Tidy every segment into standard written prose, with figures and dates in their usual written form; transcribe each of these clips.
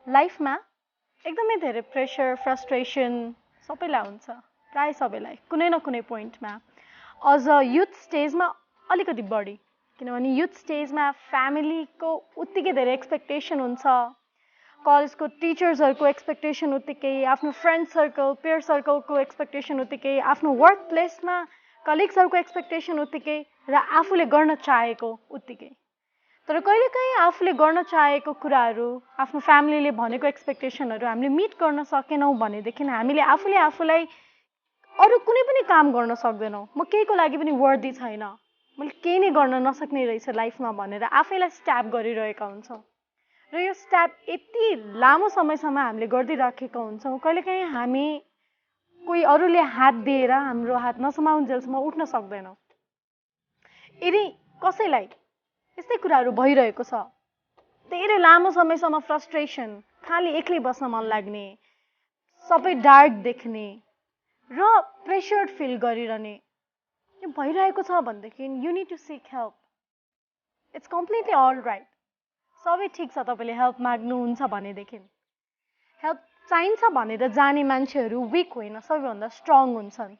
लाइफमा एकदमै धेरै प्रेसर फ्रस्ट्रेसन सबैलाई हुन्छ प्राय सबैलाई कुनै न कुनै पोइन्टमा अझ युथ स्टेजमा अलिकति बढी किनभने युथ स्टेजमा फ्यामिलीको उत्तिकै धेरै एक्सपेक्टेसन हुन्छ कलेजको टिचर्सहरूको एक्सपेक्टेसन उत्तिकै आफ्नो फ्रेन्ड सर्कल पेयर सर्कलको एक्सपेक्टेसन उत्तिकै आफ्नो वर्क प्लेसमा कलिग्सहरूको एक्सपेक्टेसन उत्तिकै र आफूले गर्न चाहेको उत्तिकै तर कहिलेकाहीँ आफूले गर्न चाहेको कुराहरू आफ्नो फ्यामिलीले भनेको एक्सपेक्टेसनहरू हामीले मिट गर्न सकेनौँ भनेदेखि हामीले आफूले आफूलाई अरू कुनै पनि काम गर्न सक्दैनौँ म केहीको लागि पनि वर्दी छैन मैले केही नै गर्न नसक्ने रहेछ लाइफमा भनेर आफैलाई स्ट्याप गरिरहेका हुन्छौँ र यो स्ट्याप यति लामो समयसम्म हामीले गरिदिइराखेका हुन्छौँ कहिलेकाहीँ हामी कोही अरूले हात दिएर हाम्रो हात नसमाउन्जेलसम्म उठ्न सक्दैनौँ यदि कसैलाई यस्तै कुराहरू भइरहेको छ धेरै लामो समयसम्म फ्रस्ट्रेसन खाली एक्लै बस्न मन लाग्ने सबै डार्क देख्ने र प्रेसर्ड फिल गरिरहने यो भइरहेको छ भनेदेखि you need to seek help it's completely all right सबै ठिक छ तपाईँले हेल्प माग्नुहुन्छ भनेदेखि हेल्प चाहिन्छ भनेर जाने मान्छेहरू विक होइन सबैभन्दा स्ट्रङ हुन्छन्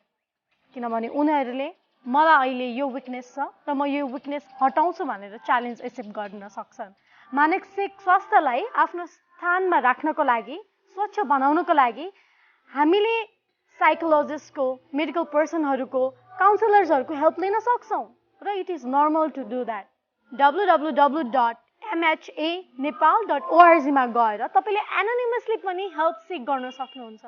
किनभने उनीहरूले मलाई अहिले यो विकनेस छ र म यो विकनेस हटाउँछु भनेर च्यालेन्ज एक्सेप्ट गर्न सक्छन् मानसिक स्वास्थ्यलाई आफ्नो स्थानमा राख्नको लागि स्वच्छ बनाउनको लागि हामीले साइकोलोजिस्टको मेडिकल पर्सनहरूको काउन्सिलर्सहरूको हेल्प लिन सक्छौँ र it is normal to do that www.mhanepal.org मा गएर तपाईँले एनोनिमसली पनि हेल्प सिक गर्न सक्नुहुन्छ